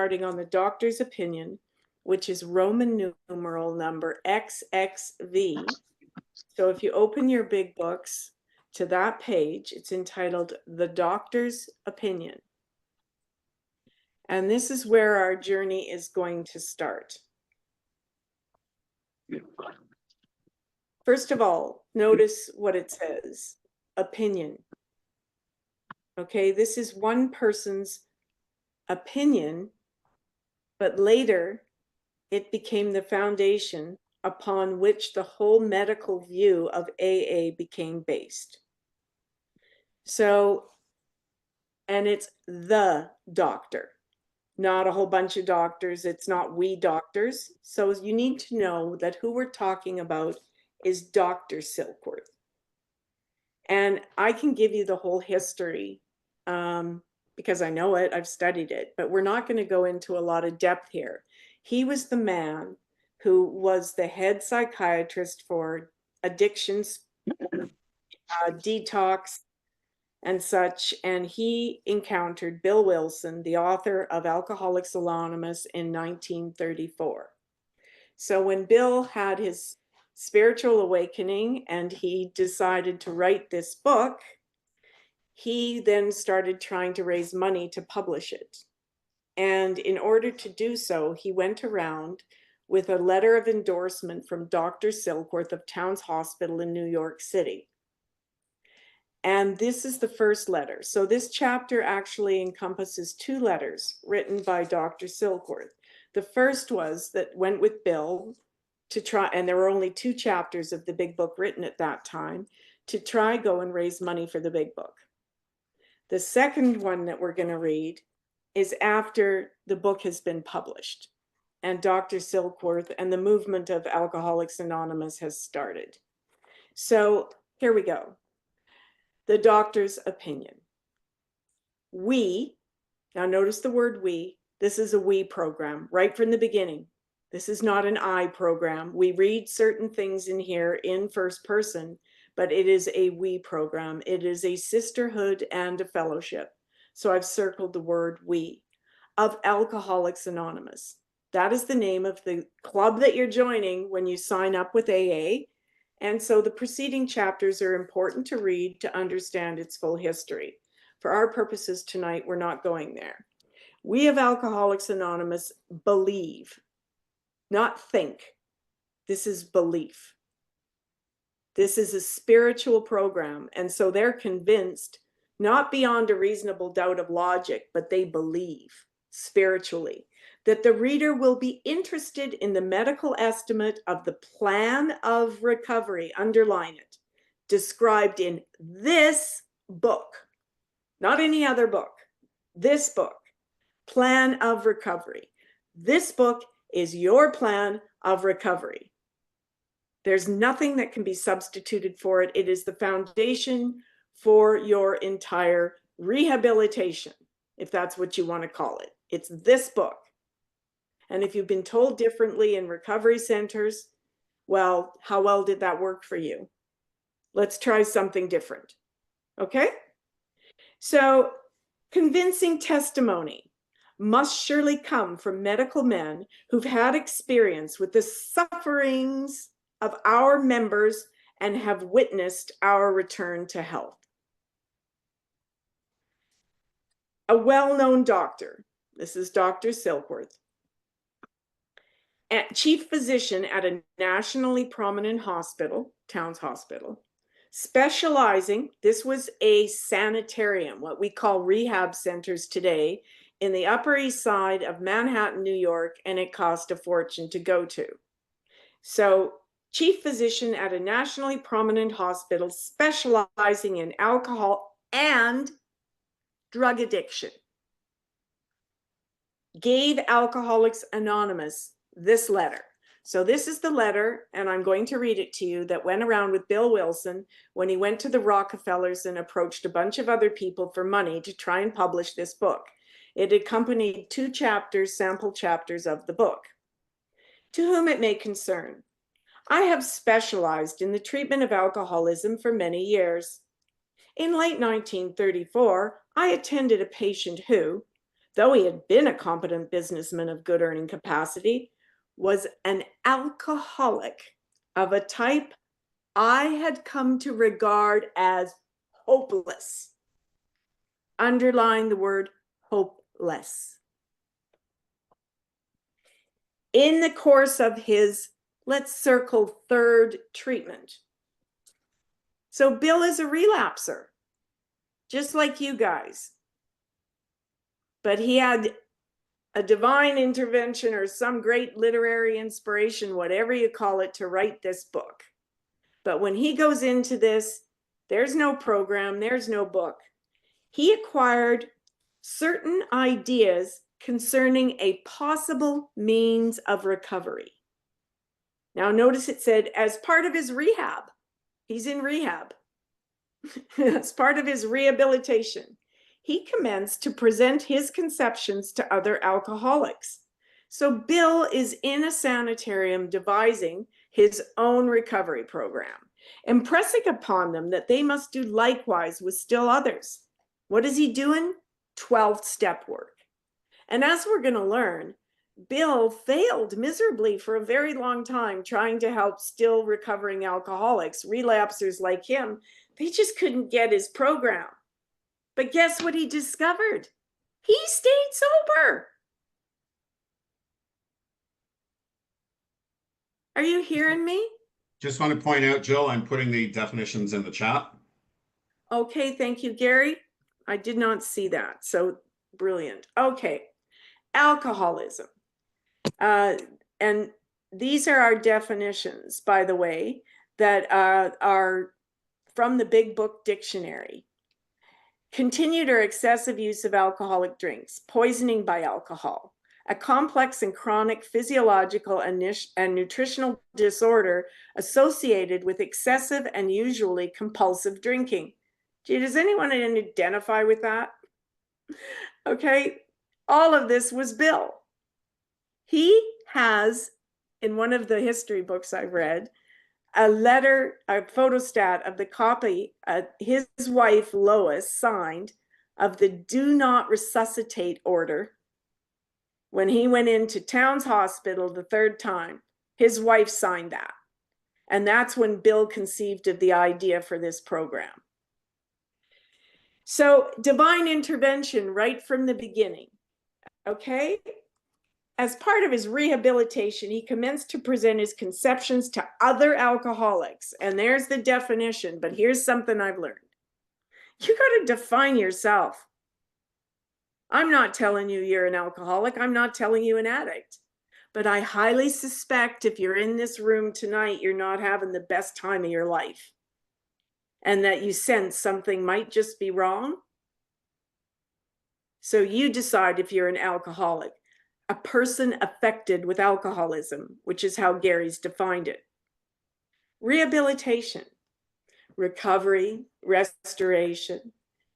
starting on the doctor's opinion, which is Roman numeral number XXV. So if you open your big books to that page, it's entitled The Doctor's Opinion. And this is where our journey is going to start. First of all, notice what it says, opinion. Okay, this is one person's opinion, but later it became the foundation upon which the whole medical view of AA became based. So, and it's the doctor, not a whole bunch of doctors. It's not we doctors. So you need to know that who we're talking about is Dr. Silkworth. And I can give you the whole history because I know it, I've studied it, but we're not going to go into a lot of depth here. He was the man who was the head psychiatrist for addictions, detox, and such. And he encountered Bill Wilson, the author of Alcoholics Anonymous, in 1934. So when Bill had his spiritual awakening and he decided to write this book, he then started trying to raise money to publish it. And in order to do so, he went around with a letter of endorsement from Dr. Silkworth of Towns Hospital in New York City. And this is the first letter. So this chapter actually encompasses 2 letters written by Dr. Silkworth. The first was that went with Bill to try, and there were only 2 chapters of the big book written at that time, to try go and raise money for the big book. The second one that we're going to read is after the book has been published and Dr. Silkworth and the movement of Alcoholics Anonymous has started. So here we go. The doctor's opinion. We, now notice the word we, this is a we program right from the beginning. This is not an I program. We read certain things in here in first person, but it is a we program. It is a sisterhood and a fellowship. So I've circled the word we, of Alcoholics Anonymous. That is the name of the club that you're joining when you sign up with AA. And so the preceding chapters are important to read to understand its full history. For our purposes tonight, we're not going there. We of Alcoholics Anonymous believe, not think. This is belief. This is a spiritual program. And so they're convinced, not beyond a reasonable doubt of logic, but they believe spiritually that the reader will be interested in the medical estimate of the plan of recovery, underline it, described in this book, not any other book, this book, plan of recovery. This book is your plan of recovery. There's nothing that can be substituted for it. It is the foundation for your entire rehabilitation, if that's what you want to call it. It's this book. And if you've been told differently in recovery centers, well, how well did that work for you? Let's try something different. Okay? So, convincing testimony must surely come from medical men who've had experience with the sufferings of our members and have witnessed our return to health. A well-known doctor, this is Dr. Silkworth, chief physician at a nationally prominent hospital, Towns Hospital, specializing, this was a sanitarium, what we call rehab centers today, in the Upper East Side of Manhattan, New York, and it cost a fortune to go to. So, chief physician at a nationally prominent hospital specializing in alcohol and drug addiction, gave Alcoholics Anonymous this letter. So this is the letter, and I'm going to read it to you, that went around with Bill Wilson when he went to the Rockefellers and approached a bunch of other people for money to try and publish this book. It accompanied 2 chapters, sample chapters of the book. To whom it may concern, I have specialized in the treatment of alcoholism for many years. In late 1934, I attended a patient who, though he had been a competent businessman of good earning capacity, was an alcoholic of a type I had come to regard as hopeless. Underline the word hopeless. In the course of his, let's circle, third treatment. So Bill is a relapser, just like you guys. But he had a divine intervention or some great literary inspiration, whatever you call it, to write this book. But when he goes into this, there's no program, there's no book. He acquired certain ideas concerning a possible means of recovery. Now, notice it said as part of his rehab. He's in rehab. As part of his rehabilitation, he commenced to present his conceptions to other alcoholics. So Bill is in a sanitarium devising his own recovery program, impressing upon them that they must do likewise with still others. What is he doing? 12th step work. And as we're going to learn, Bill failed miserably for a very long time trying to help still recovering alcoholics, relapsers like him. They just couldn't get his program. But guess what he discovered? He stayed sober. Are you hearing me? Just want to point out, Jill, I'm putting the definitions in the chat. Okay, thank you, Gary. I did not see that, so brilliant. Okay, alcoholism. And these are our definitions, by the way, that are from the Big Book Dictionary. Continued or excessive use of alcoholic drinks, poisoning by alcohol, a complex and chronic physiological and nutritional disorder associated with excessive and usually compulsive drinking. Gee, does anyone identify with that? Okay, all of this was Bill. He has, in one of the history books I've read, a letter, a photostat of the copy his wife Lois signed of the do not resuscitate order when he went into Towns Hospital the third time. His wife signed that. And that's when Bill conceived of the idea for this program. So divine intervention right from the beginning, okay? As part of his rehabilitation, he commenced to present his conceptions to other alcoholics. And there's the definition, but here's something I've learned. You got to define yourself. I'm not telling you you're an alcoholic. I'm not telling you an addict. But I highly suspect if you're in this room tonight, you're not having the best time of your life. And that you sense something might just be wrong. So you decide if you're an alcoholic. A person affected with alcoholism, which is how Gary's defined it. Rehabilitation, recovery, restoration,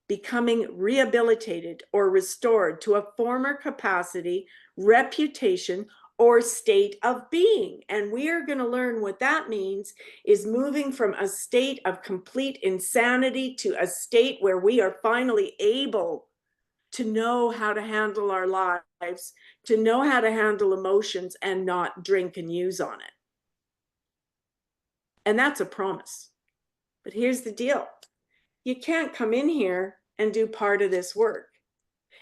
becoming rehabilitated or restored to a former capacity, reputation, or state of being. And we are going to learn what that means is moving from a state of complete insanity to a state where we are finally able to know how to handle our lives, to know how to handle emotions and not drink and use on it. And that's a promise. But here's the deal. You can't come in here and do part of this work.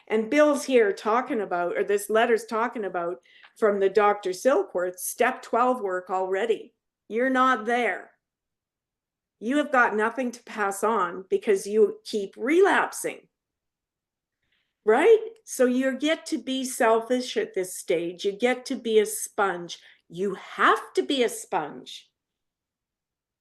And Bill's here talking about, or this letter's talking about from the Dr. Silkworth, step 12 work already. You're not there. You have got nothing to pass on because you keep relapsing. Right? So you get to be selfish at this stage. You get to be a sponge. You have to be a sponge.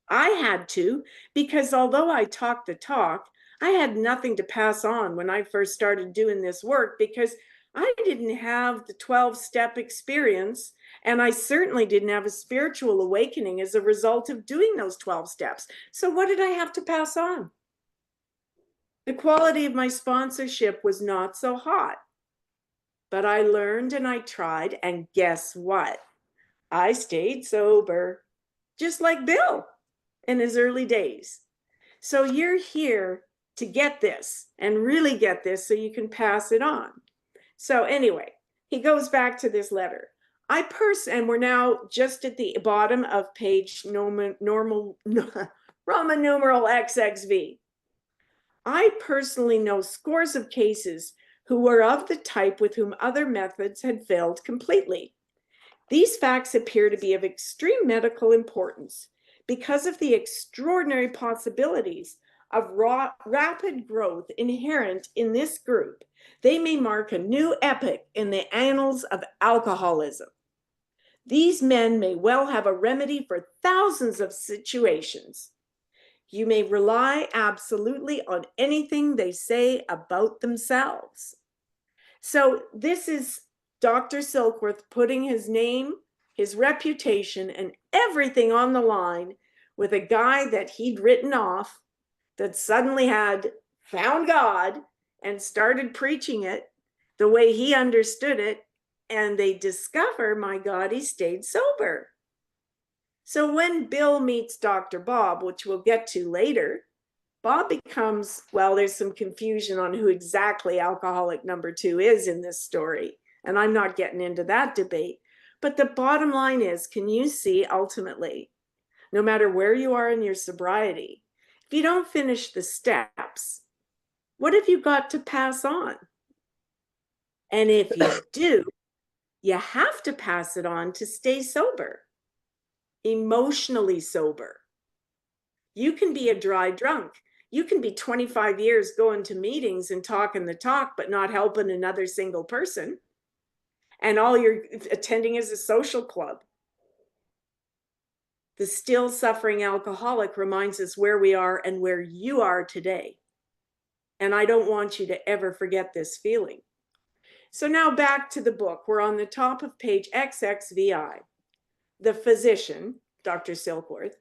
I had to, because although I talked the talk, I had nothing to pass on when I first started doing this work because I didn't have the 12-step experience, and I certainly didn't have a spiritual awakening as a result of doing those 12 steps. So what did I have to pass on? The quality of my sponsorship was not so hot. But I learned and I tried, and guess what? I stayed sober, just like Bill in his early days. So you're here to get this and really get this so you can pass it on. So anyway, he goes back to this letter. And we're now just at the bottom of page Roman numeral XXV. I personally know scores of cases who were of the type with whom other methods had failed completely. These facts appear to be of extreme medical importance because of the extraordinary possibilities of rapid growth inherent in this group. They may mark a new epoch in the annals of alcoholism. These men may well have a remedy for thousands of situations. You may rely absolutely on anything they say about themselves. So this is Dr. Silkworth putting his name, his reputation, and everything on the line with a guy that he'd written off, that suddenly had found God and started preaching it the way he understood it. And they discover, my God, he stayed sober. So when Bill meets Dr. Bob, which we'll get to later, Bob becomes, well, there's some confusion on who exactly alcoholic number 2 is in this story. And I'm not getting into that debate. But the bottom line is, can you see ultimately, no matter where you are in your sobriety, if you don't finish the steps, what have you got to pass on? And if you do, you have to pass it on to stay sober, emotionally sober. You can be a dry drunk. You can be 25 years going to meetings and talking the talk, but not helping another single person. And all you're attending is a social club. The still suffering alcoholic reminds us where we are and where you are today. And I don't want you to ever forget this feeling. So now back to the book. We're on the top of page XXVI. The physician, Dr. Silkworth,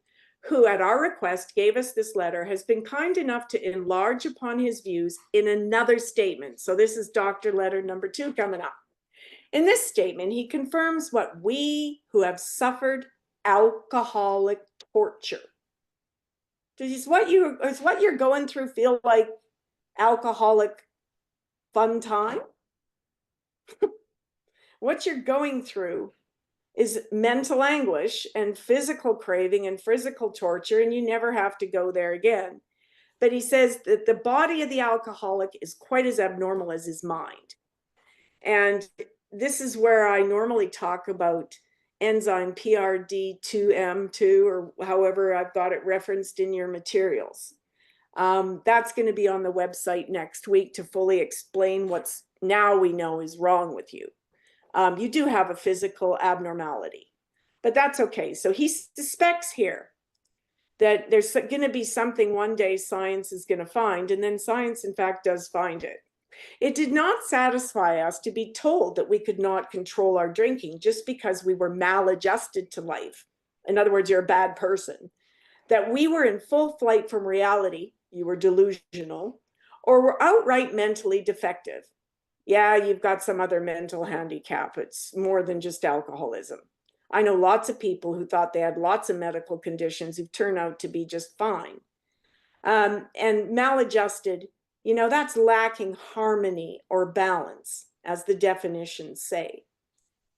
who at our request gave us this letter, has been kind enough to enlarge upon his views in another statement. So this is Dr. Letter number 2 coming up. In this statement, he confirms what we who have suffered alcoholic torture. Does what you're going through feel like alcoholic fun time? What you're going through is mental anguish and physical craving and physical torture, and you never have to go there again. But he says that the body of the alcoholic is quite as abnormal as his mind. And this is where I normally talk about enzyme PRD2M2, or however I've got it referenced in your materials. That's going to be on the website next week to fully explain what's now we know is wrong with you. You do have a physical abnormality, but that's okay. So he suspects here that there's going to be something one day science is going to find, and then science, in fact, does find it. It did not satisfy us to be told that we could not control our drinking just because we were maladjusted to life. In other words, you're a bad person. That we were in full flight from reality, you were delusional, or were outright mentally defective. Yeah, you've got some other mental handicap. It's more than just alcoholism. I know lots of people who thought they had lots of medical conditions who turn out to be just fine. And maladjusted, that's lacking harmony or balance, as the definitions say.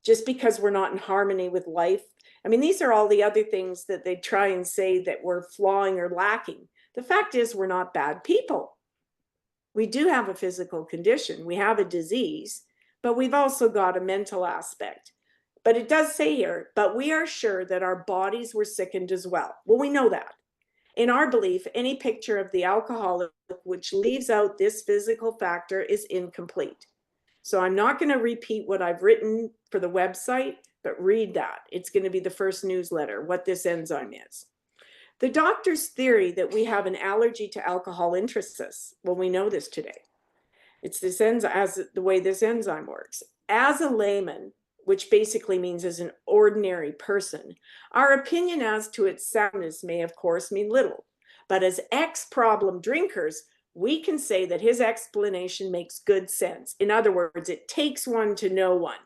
Just because we're not in harmony with life. I mean, these are all the other things that they try and say that we're flawing or lacking. The fact is, we're not bad people. We do have a physical condition. We have a disease, but we've also got a mental aspect. But it does say here, but we are sure that our bodies were sickened as well. Well, we know that. In our belief, any picture of the alcoholic which leaves out this physical factor is incomplete. So I'm not going to repeat what I've written for the website, but read that. It's going to be the first newsletter, what this enzyme is. The doctor's theory that we have an allergy to alcohol interests us. Well, we know this today. It's this enzyme, as the way this enzyme works. As a layman, which basically means as an ordinary person, our opinion as to its soundness may, of course, mean little. But as ex-problem drinkers, we can say that his explanation makes good sense. In other words, it takes one to know one.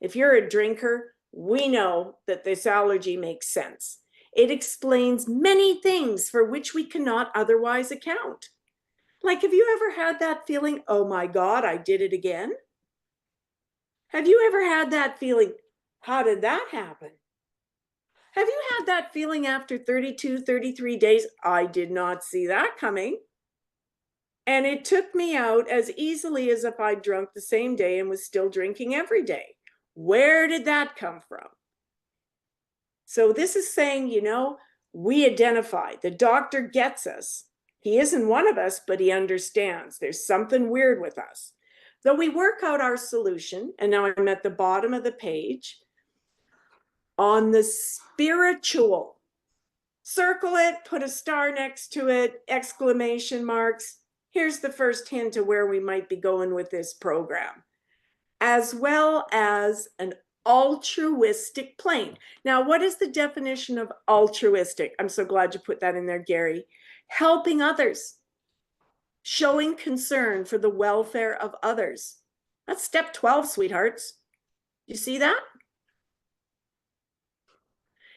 If you're a drinker, we know that this allergy makes sense. It explains many things for which we cannot otherwise account. Like, have you ever had that feeling, oh my God, I did it again? Have you ever had that feeling? How did that happen? Have you had that feeling after 32, 33 days? I did not see that coming. And it took me out as easily as if I'd drunk the same day and was still drinking every day. Where did that come from? So this is saying, we identify. The doctor gets us. He isn't one of us, but he understands. There's something weird with us. Though we work out our solution, and now I'm at the bottom of the page, on the spiritual. Circle it, put a star next to it, exclamation marks. Here's the first hint of where we might be going with this program, as well as an altruistic plane. Now, what is the definition of altruistic? I'm so glad you put that in there, Gary. Helping others, showing concern for the welfare of others. That's step 12, sweethearts. You see that?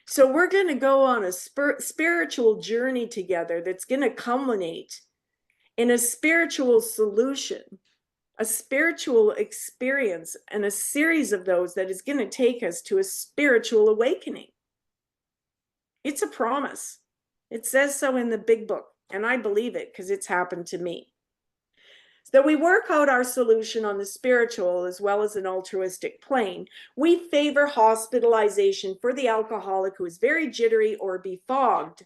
So we're going to go on a spiritual journey together that's going to culminate in a spiritual solution, a spiritual experience, and a series of those that is going to take us to a spiritual awakening. It's a promise. It says so in the big book, and I believe it because it's happened to me. So we work out our solution on the spiritual as well as an altruistic plane. We favor hospitalization for the alcoholic who is very jittery or befogged.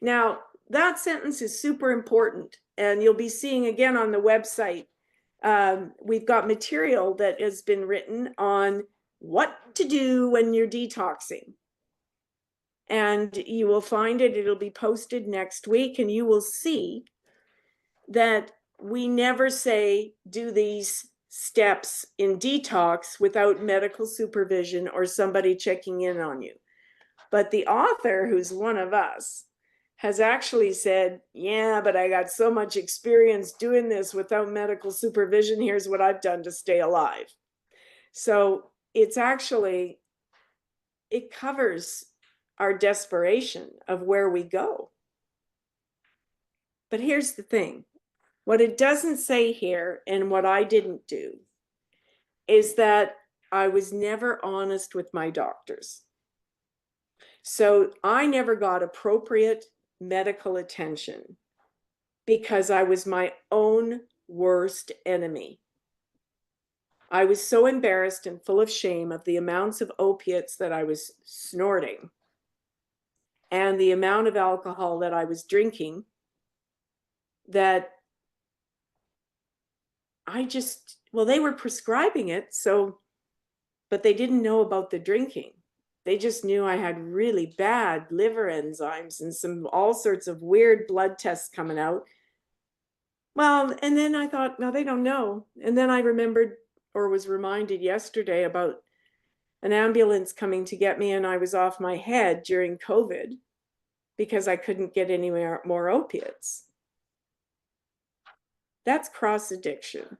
Now, that sentence is super important, and you'll be seeing again on the website. We've got material that has been written on what to do when you're detoxing. And you will find it, it'll be posted next week, and you will see that we never say do these steps in detox without medical supervision or somebody checking in on you. But the author, who's one of us, has actually said, yeah, but I got so much experience doing this without medical supervision. Here's what I've done to stay alive. So it's actually, it covers our desperation of where we go. But here's the thing. What it doesn't say here, and what I didn't do, is that I was never honest with my doctors. So I never got appropriate medical attention because I was my own worst enemy. I was so embarrassed and full of shame of the amounts of opiates that I was snorting and the amount of alcohol that I was drinking that they were prescribing it, but they didn't know about the drinking. They just knew I had really bad liver enzymes and all sorts of weird blood tests coming out. Well, and then I thought, no, they don't know. And then I remembered or was reminded yesterday about an ambulance coming to get me, and I was off my head during COVID because I couldn't get any more opiates. That's cross addiction.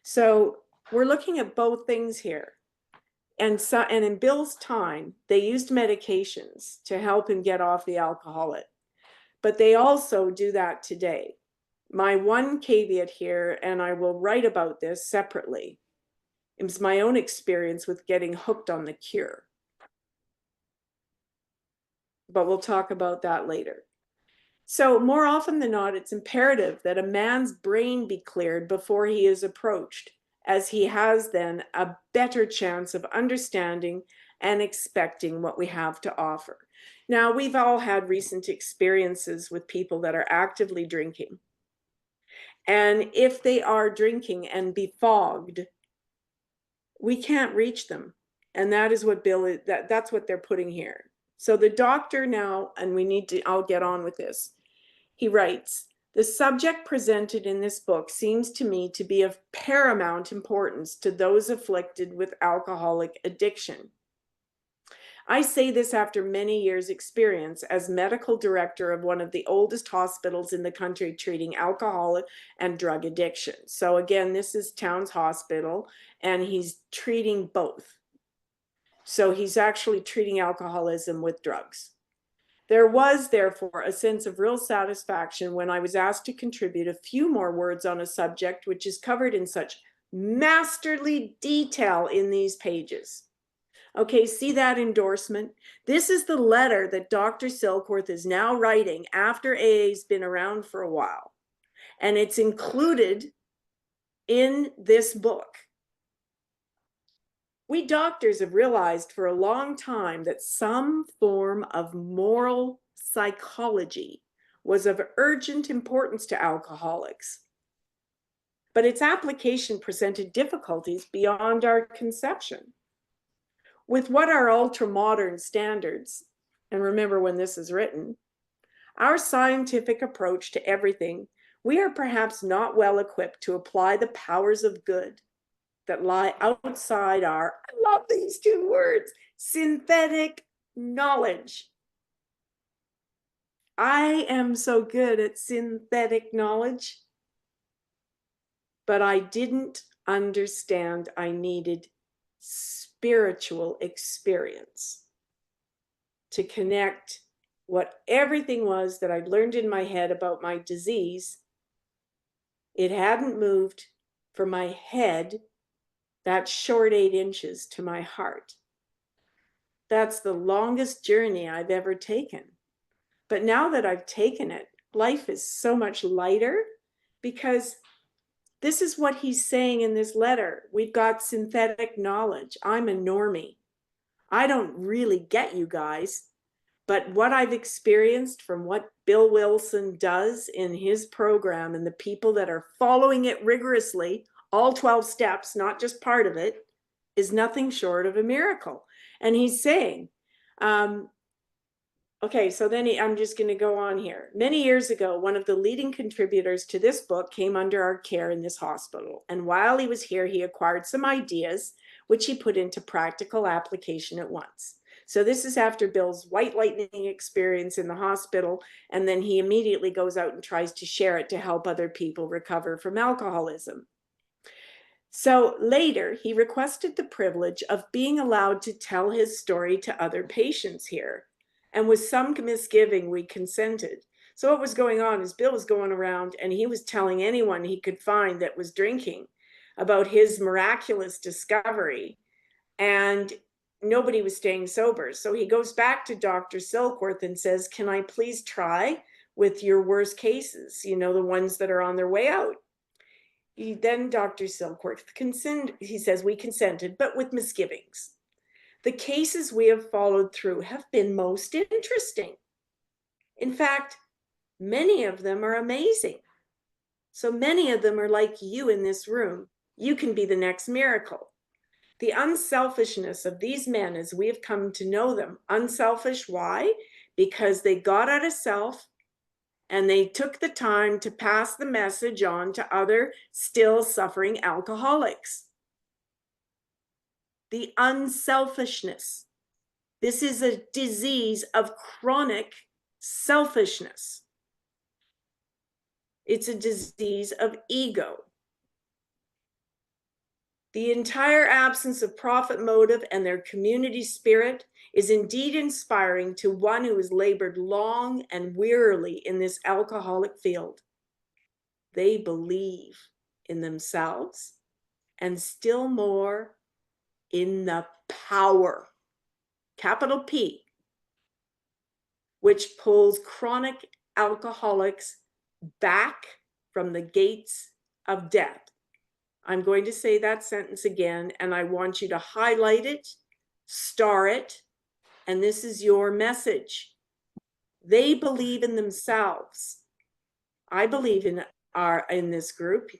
So we're looking at both things here. And in Bill's time, they used medications to help him get off the alcoholic, but they also do that today. My one caveat here, and I will write about this separately, is my own experience with getting hooked on the cure. But we'll talk about that later. So more often than not, it's imperative that a man's brain be cleared before he is approached, as he has then a better chance of understanding and expecting what we have to offer. Now, we've all had recent experiences with people that are actively drinking. And if they are drinking and befogged, we can't reach them. And that is what that's what they're putting here. So the doctor now, and I'll get on with this. He writes, the subject presented in this book seems to me to be of paramount importance to those afflicted with alcoholic addiction. I say this after many years' experience as medical director of one of the oldest hospitals in the country treating alcohol and drug addiction. So again, this is Towns Hospital, and he's treating both. So he's actually treating alcoholism with drugs. There was, therefore, a sense of real satisfaction when I was asked to contribute a few more words on a subject which is covered in such masterly detail in these pages. Okay, see that endorsement? This is the letter that Dr. Silkworth is now writing after AA's been around for a while. And it's included in this book. We doctors have realized for a long time that some form of moral psychology was of urgent importance to alcoholics. But its application presented difficulties beyond our conception. With what are ultra-modern standards, and remember when this is written, our scientific approach to everything, we are perhaps not well equipped to apply the powers of good that lie outside our, I love these two words, synthetic knowledge. I am so good at synthetic knowledge, but I didn't understand I needed spiritual experience to connect what everything was that I'd learned in my head about my disease. It hadn't moved from my head that short 8 inches to my heart. That's the longest journey I've ever taken. But now that I've taken it, life is so much lighter because this is what he's saying in this letter. We've got synthetic knowledge. I'm a normie. I don't really get you guys, but what I've experienced from what Bill Wilson does in his program and the people that are following it rigorously, all 12 steps, not just part of it, is nothing short of a miracle. And he's saying, okay, so then I'm just going to go on here. Many years ago, one of the leading contributors to this book came under our care in this hospital. And while he was here, he acquired some ideas, which he put into practical application at once. So this is after Bill's white lightning experience in the hospital, and then he immediately goes out and tries to share it to help other people recover from alcoholism. So later, he requested the privilege of being allowed to tell his story to other patients here. And with some misgiving, we consented. So what was going on is Bill was going around and he was telling anyone he could find that was drinking about his miraculous discovery. And nobody was staying sober. So he goes back to Dr. Silkworth and says, can I please try with your worst cases, you know, the ones that are on their way out? Then Dr. Silkworth he says, we consented, but with misgivings. The cases we have followed through have been most interesting. In fact, many of them are amazing. So many of them are like you in this room. You can be the next miracle. The unselfishness of these men as we have come to know them. Unselfish, why? Because they got out of self and they took the time to pass the message on to other still suffering alcoholics. The unselfishness. This is a disease of chronic selfishness. It's a disease of ego. The entire absence of profit motive and their community spirit is indeed inspiring to one who has labored long and wearily in this alcoholic field. They believe in themselves and still more in the power, capital P, which pulls chronic alcoholics back from the gates of death. I'm going to say that sentence again, and I want you to highlight it, star it, and this is your message. They believe in themselves. I believe in this group.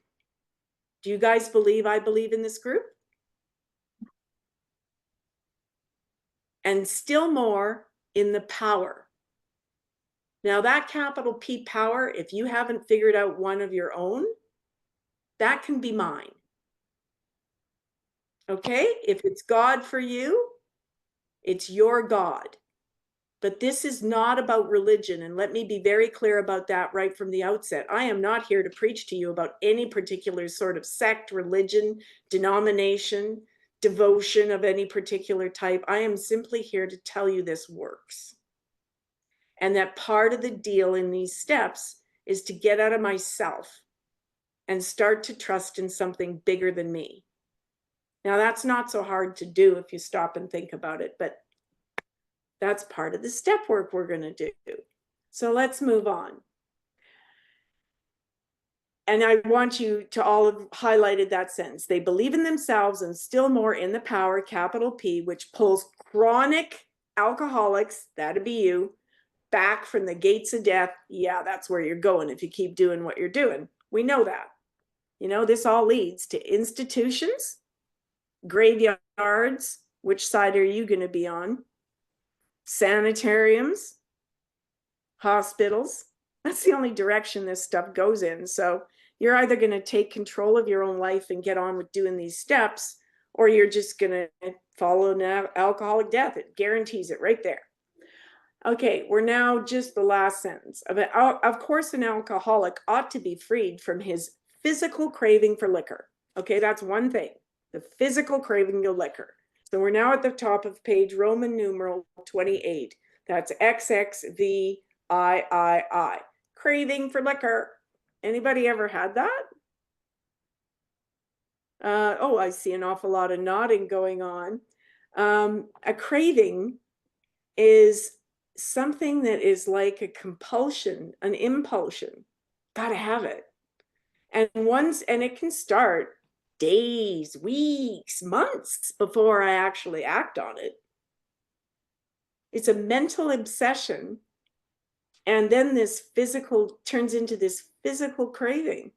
Do you guys believe I believe in this group? And still more in the power. Now that capital P power, if you haven't figured out one of your own, that can be mine. Okay, if it's God for you, it's your God. But this is not about religion, and let me be very clear about that right from the outset. I am not here to preach to you about any particular sort of sect, religion, denomination, devotion of any particular type. I am simply here to tell you this works. And that part of the deal in these steps is to get out of myself and start to trust in something bigger than me. Now, that's not so hard to do if you stop and think about it, but that's part of the step work we're going to do. So let's move on. And I want you to all have highlighted that sentence. They believe in themselves and still more in the power, capital P, which pulls chronic alcoholics, that'd be you, back from the gates of death. Yeah, that's where you're going if you keep doing what you're doing. We know that. You know, this all leads to institutions, graveyards. Which side are you going to be on? Sanitariums, hospitals. That's the only direction this stuff goes in. So you're either going to take control of your own life and get on with doing these steps, or you're just going to follow an alcoholic death. It guarantees it right there. Okay, we're now just the last sentence. Of course, an alcoholic ought to be freed from his physical craving for liquor. Okay, that's one thing, the physical craving of liquor. So we're now at the top of page Roman numeral 28. That's XXVIII, craving for liquor. Anybody ever had that? Oh, I see an awful lot of nodding going on. A craving is something that is like a compulsion, an impulsion. Gotta have it. And it can start days, weeks, months before I actually act on it. It's a mental obsession. And then this physical turns into this physical craving.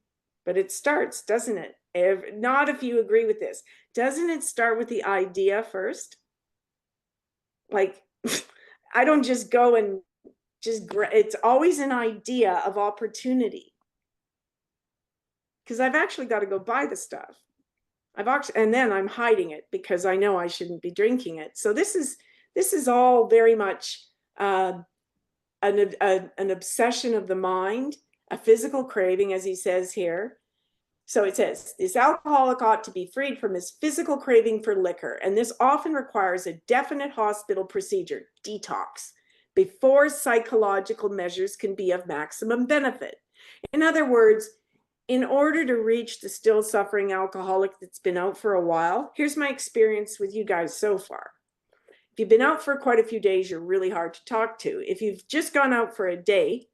But it starts, doesn't it? Not if you agree with this. Doesn't it start with the idea first? Like, I don't just go and it's always an idea of opportunity. Because I've actually got to go buy the stuff. And then I'm hiding it because I know I shouldn't be drinking it. So this is all very much an obsession of the mind, a physical craving, as he says here. So it says, this alcoholic ought to be freed from his physical craving for liquor, and this often requires a definite hospital procedure, detox, before psychological measures can be of maximum benefit. In other words, in order to reach the still suffering alcoholic that's been out for a while, here's my experience with you guys so far. If you've been out for quite a few days, you're really hard to talk to. If you've just gone out for a day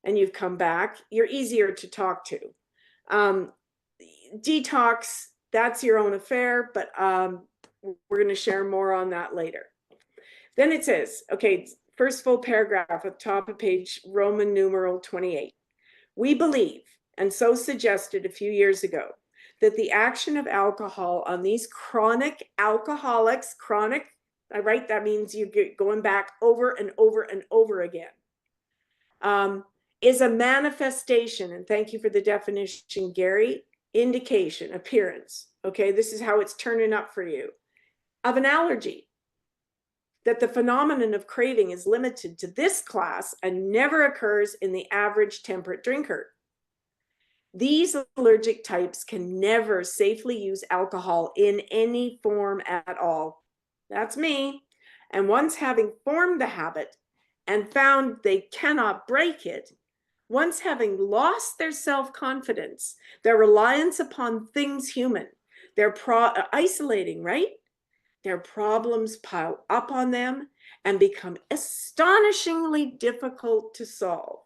and you've come back, you're easier to talk to. Detox, that's your own affair, but we're going to share more on that later. Then it says, okay, first full paragraph at the top of page Roman numeral 28. We believe, and so suggested a few years ago, that the action of alcohol on these chronic alcoholics, chronic, right? That means you're going back over and over and over again, is a manifestation, and thank you for the definition, Gary, indication, appearance, okay, this is how it's turning up for you, of an allergy, that the phenomenon of craving is limited to this class and never occurs in the average temperate drinker. These allergic types can never safely use alcohol in any form at all. That's me. And once having formed the habit and found they cannot break it, once having lost their self-confidence, their reliance upon things human, they're isolating, right? Their problems pile up on them and become astonishingly difficult to solve.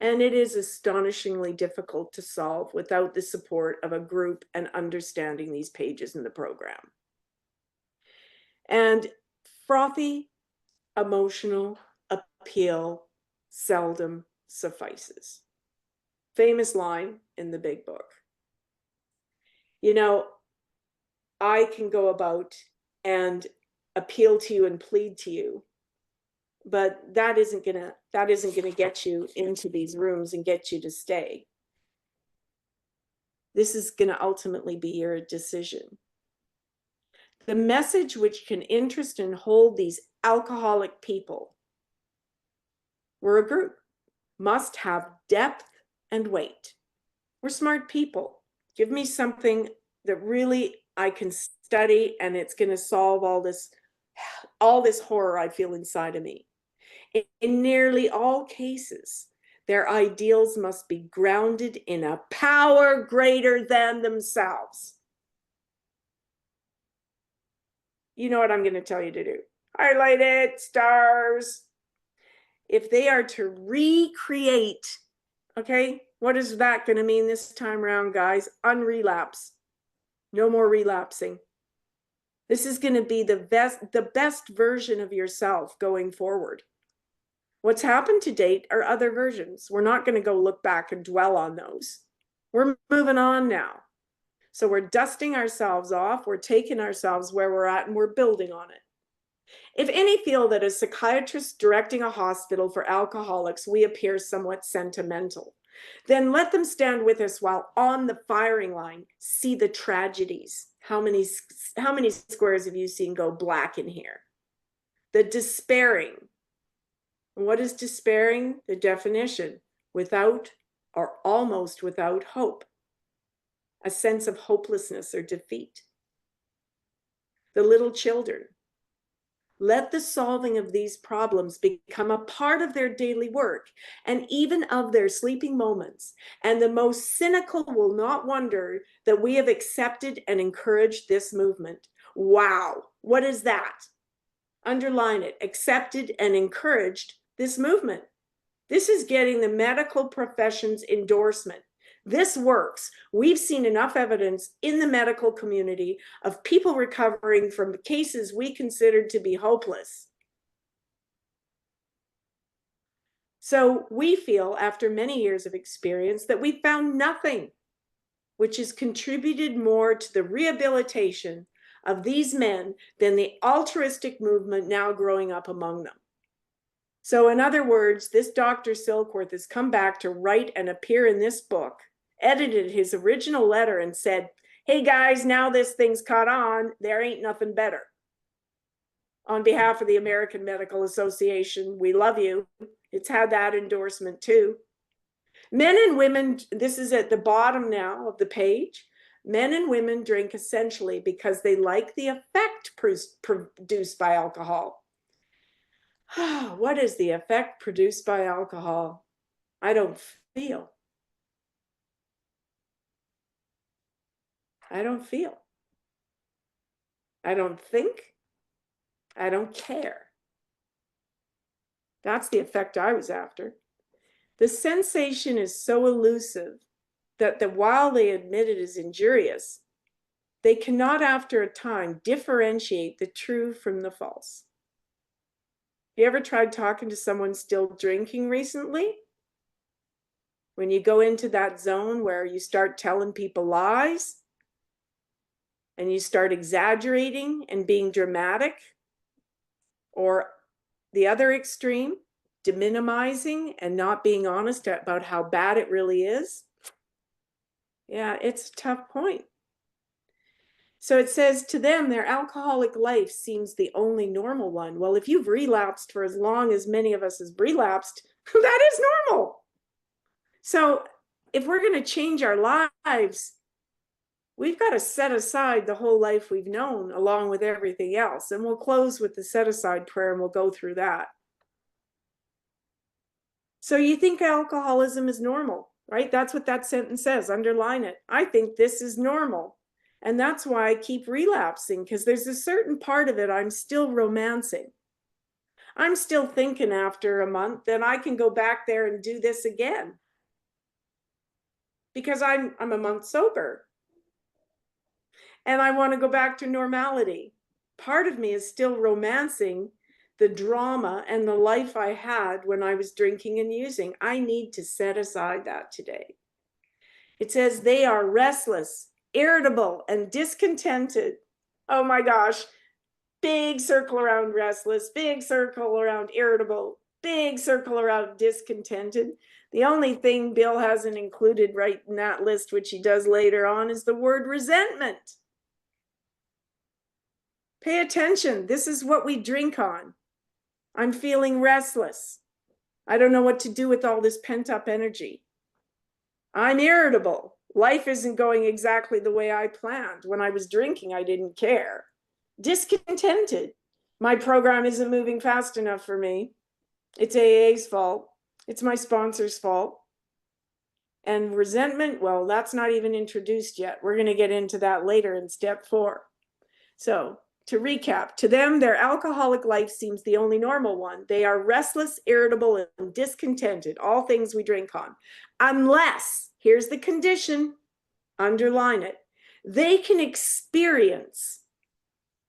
And it is astonishingly difficult to solve without the support of a group and understanding these pages in the program. And frothy, emotional appeal seldom suffices. Famous line in the big book. You know, I can go about and appeal to you and plead to you, but that isn't gonna get you into these rooms and get you to stay. This is gonna ultimately be your decision. The message which can interest and hold these alcoholic people, we're a group, must have depth and weight. We're smart people. Give me something that really I can study and it's going to solve all this horror I feel inside of me. In nearly all cases, Their ideals must be grounded in a power greater than themselves. You know what I'm going to tell you to do. Highlight it, stars. If they are to recreate, okay, what is that going to mean this time around, guys? Unrelapse. No more relapsing. This is going to be the best version of yourself going forward. What's happened to date are other versions. We're not going to go look back and dwell on those. We're moving on now. So we're dusting ourselves off, we're taking ourselves where we're at, and we're building on it. If any feel that as psychiatrists directing a hospital for alcoholics, we appear somewhat sentimental, then let them stand with us while on the firing line, see the tragedies. How many squares have you seen go black in here? The despairing. What is despairing? The definition: without or almost without hope. A sense of hopelessness or defeat. The little children. Let the solving of these problems become a part of their daily work and even of their sleeping moments. And the most cynical will not wonder that we have accepted and encouraged this movement. Wow, what is that? Underline it: accepted and encouraged this movement. This is getting the medical profession's endorsement. This works. We've seen enough evidence in the medical community of people recovering from cases we considered to be hopeless. So we feel, after many years of experience, that we found nothing which has contributed more to the rehabilitation of these men than the altruistic movement now growing up among them. So in other words, this Dr. Silkworth has come back to write and appear in this book, edited his original letter and said, hey guys, now this thing's caught on, there ain't nothing better. On behalf of the American Medical Association, we love you. It's had that endorsement too. Men and women, this is at the bottom now of the page, men and women drink essentially because they like the effect produced by alcohol. What is the effect produced by alcohol? I don't feel. I don't feel. I don't think. I don't care. That's the effect I was after. The sensation is so elusive that while they admit it is injurious, they cannot after a time differentiate the true from the false. You ever tried talking to someone still drinking recently? When you go into that zone where you start telling people lies and you start exaggerating and being dramatic, or the other extreme, deminimizing and not being honest about how bad it really is. Yeah, it's a tough point. So it says to them, their alcoholic life seems the only normal one. Well, if you've relapsed for as long as many of us has relapsed, that is normal. So if we're going to change our lives, we've got to set aside the whole life we've known along with everything else. And we'll close with the set aside prayer and we'll go through that. So you think alcoholism is normal, right? That's what that sentence says. Underline it. I think this is normal. And that's why I keep relapsing, because there's a certain part of it I'm still romancing. I'm still thinking after a month that I can go back there and do this again. Because I'm a month sober. And I want to go back to normality. Part of me is still romancing the drama and the life I had when I was drinking and using. I need to set aside that today. It says they are restless, irritable, and discontented. Oh my gosh. Big circle around restless, big circle around irritable, big circle around discontented. The only thing Bill hasn't included right in that list, which he does later on, is the word resentment. Pay attention. This is what we drink on. I'm feeling restless. I don't know what to do with all this pent-up energy. I'm irritable. Life isn't going exactly the way I planned. When I was drinking, I didn't care. Discontented. My program isn't moving fast enough for me. It's AA's fault. It's my sponsor's fault. And resentment, well, that's not even introduced yet. We're going to get into that later in step 4. So to recap, to them, their alcoholic life seems the only normal one. They are restless, irritable, and discontented, all things we drink on. Unless, here's the condition, underline it, they can experience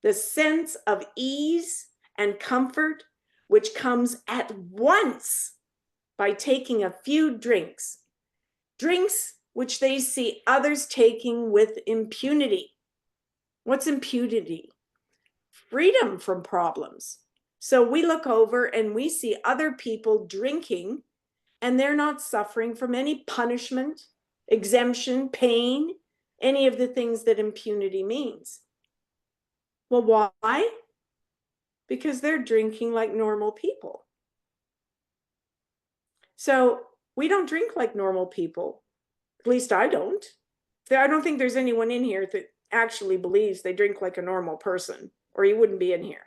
the sense of ease and comfort which comes at once by taking a few drinks which they see others taking with impunity. What's impunity? Freedom from problems. So we look over and we see other people drinking and they're not suffering from any punishment, exemption, pain, any of the things that impunity means. Well, why? Because they're drinking like normal people. So we don't drink like normal people. At least I don't. I don't think there's anyone in here that actually believes they drink like a normal person, or you wouldn't be in here.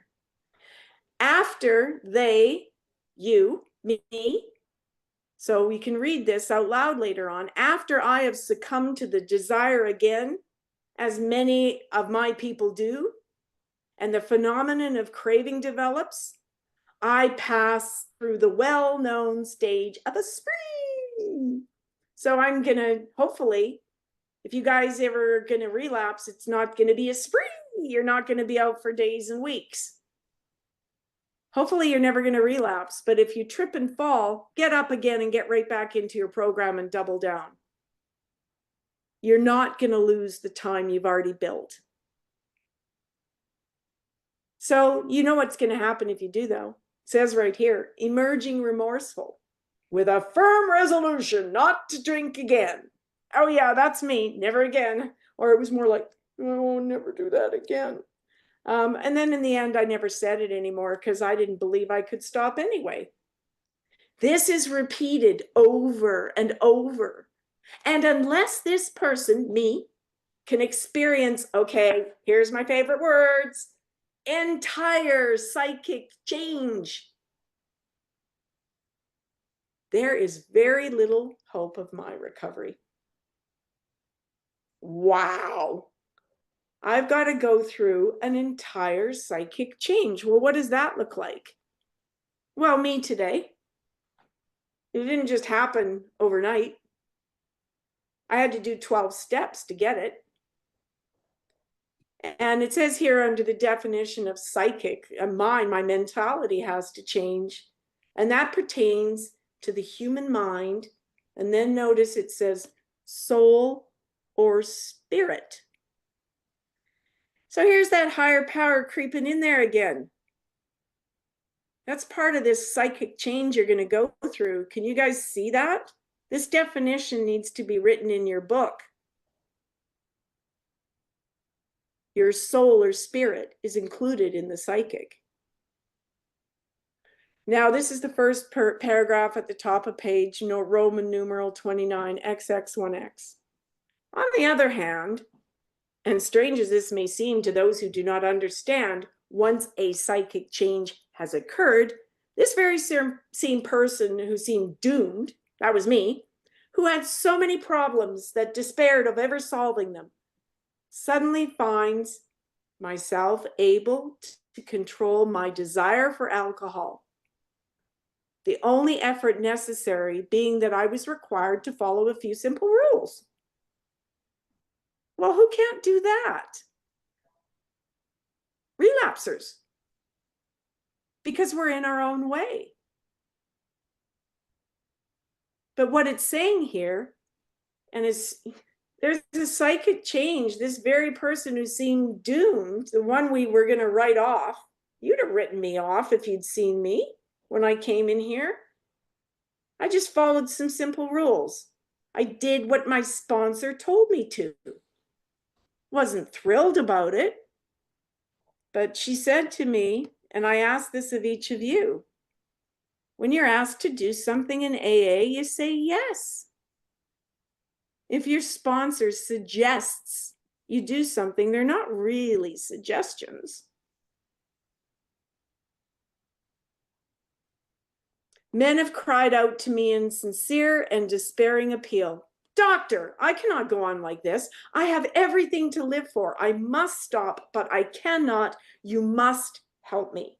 After they, you, me, so we can read this out loud later on, after I have succumbed to the desire again, as many of my people do, and the phenomenon of craving develops, I pass through the well-known stage of a spree. So I'm going to, hopefully, if you guys ever are going to relapse, it's not going to be a spree. You're not going to be out for days and weeks. Hopefully you're never going to relapse, but if you trip and fall, get up again and get right back into your program and double down. You're not going to lose the time you've already built. So you know what's going to happen if you do, though. It says right here, emerging remorseful with a firm resolution not to drink again. Oh yeah, that's me, never again. Or it was more like, I won't never do that again. And then in the end, I never said it anymore because I didn't believe I could stop anyway. This is repeated over and over. And unless this person, me, can experience, okay, here's my favorite words, entire psychic change, there is very little hope of my recovery. Wow. I've got to go through an entire psychic change. Well, what does that look like? Well, me today. It didn't just happen overnight. I had to do 12 steps to get it. And it says here under the definition of psychic, my mentality has to change. And that pertains to the human mind. And then notice it says soul or spirit. So here's that higher power creeping in there again. That's part of this psychic change you're going to go through. Can you guys see that? This definition needs to be written in your book. Your soul or spirit is included in the psychic. Now, this is the first paragraph at the top of page, Roman numeral 29, XX1X. On the other hand, and strange as this may seem to those who do not understand, once a psychic change has occurred, this very same person who seemed doomed, that was me, who had so many problems that despaired of ever solving them, suddenly finds myself able to control my desire for alcohol. The only effort necessary being that I was required to follow a few simple rules. Well, who can't do that? Relapsers. Because we're in our own way. But what it's saying here, and there's a psychic change. This very person who seemed doomed, the one we were going to write off, you'd have written me off if you'd seen me when I came in here. I just followed some simple rules. I did what my sponsor told me to. Wasn't thrilled about it, but she said to me, and I ask this of each of you, when you're asked to do something in AA, you say yes. If your sponsor suggests you do something, they're not really suggestions. Men have cried out to me in sincere and despairing appeal. Doctor, I cannot go on like this. I have everything to live for. I must stop, but I cannot. You must help me.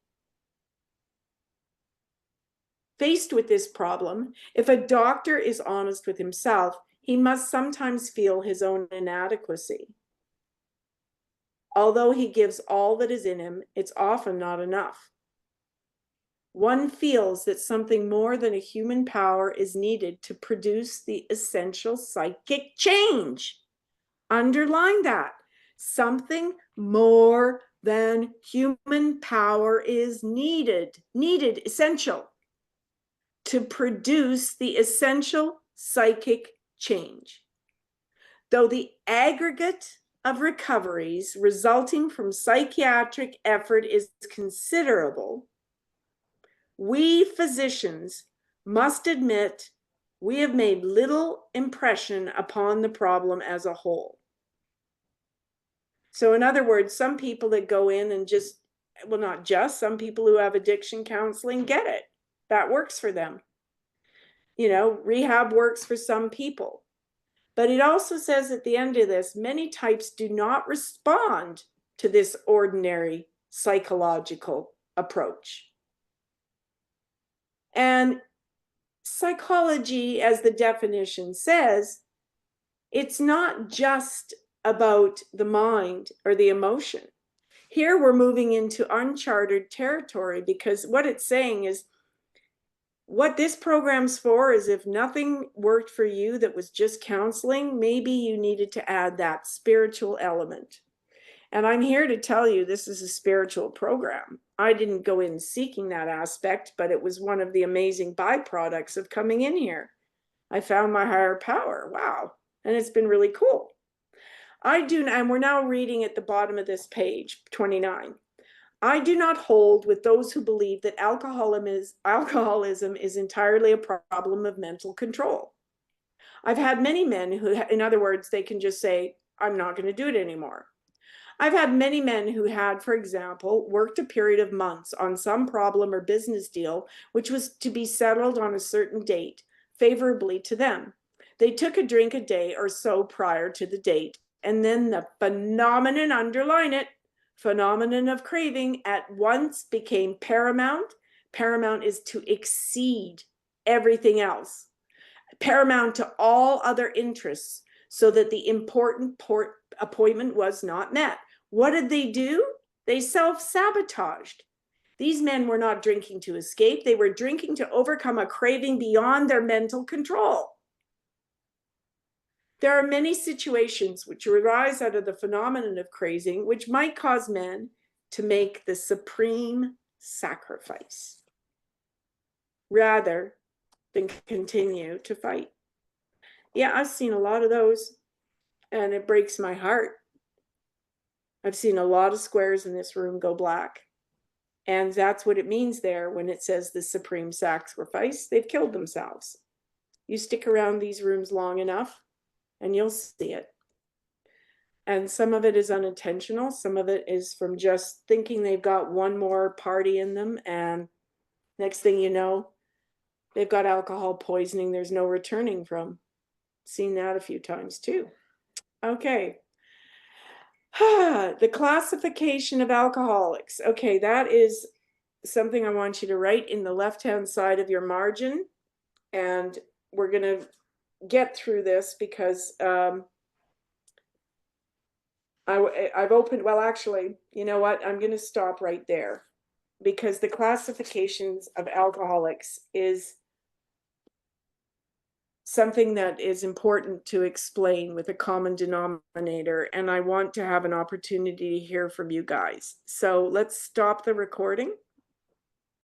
Faced with this problem, if a doctor is honest with himself, he must sometimes feel his own inadequacy. Although he gives all that is in him, it's often not enough. One feels that something more than a human power is needed to produce the essential psychic change. Underline that. Something more than human power is needed, essential, to produce the essential psychic change. Though the aggregate of recoveries resulting from psychiatric effort is considerable, we physicians must admit we have made little impression upon the problem as a whole. So in other words, some people that go in and just, well, not just, some people who have addiction counseling get it. That works for them. You know, rehab works for some people. But it also says at the end of this, many types do not respond to this ordinary psychological approach. And psychology, as the definition says, it's not just about the mind or the emotion. Here we're moving into uncharted territory, because what it's saying is, what this program's for is, if nothing worked for you that was just counseling, maybe you needed to add that spiritual element. And I'm here to tell you this is a spiritual program. I didn't go in seeking that aspect, but it was one of the amazing byproducts of coming in here. I found my higher power. Wow. And it's been really cool. And we're now reading at the bottom of this page, 29. I do not hold with those who believe that alcoholism is entirely a problem of mental control. I've had many men who, in other words, they can just say, I'm not going to do it anymore. I've had many men who had, for example, worked a period of months on some problem or business deal, which was to be settled on a certain date, favorably to them. They took a drink a day or so prior to the date, and then the phenomenon, underline it, phenomenon of craving at once became paramount. Paramount is to exceed everything else, paramount to all other interests, so that the important appointment was not met. What did they do? They self-sabotaged. These men were not drinking to escape. They were drinking to overcome a craving beyond their mental control. There are many situations which arise out of the phenomenon of craving, which might cause men to make the supreme sacrifice rather than continue to fight. Yeah, I've seen a lot of those, and it breaks my heart. I've seen a lot of squares in this room go black. And that's what it means there when it says the supreme sacrifice. They've killed themselves. You stick around these rooms long enough, and you'll see it. And some of it is unintentional. Some of it is from just thinking they've got one more party in them. And next thing you know, they've got alcohol poisoning there's no returning from. Seen that a few times too. Okay. The classification of alcoholics. Okay, that is something I want you to write in the left-hand side of your margin. And we're going to get through this because I've opened, well, actually, you know what? I'm going to stop right there, because the classifications of alcoholics is something that is important to explain with a common denominator, and I want to have an opportunity to hear from you guys. So let's stop the recording.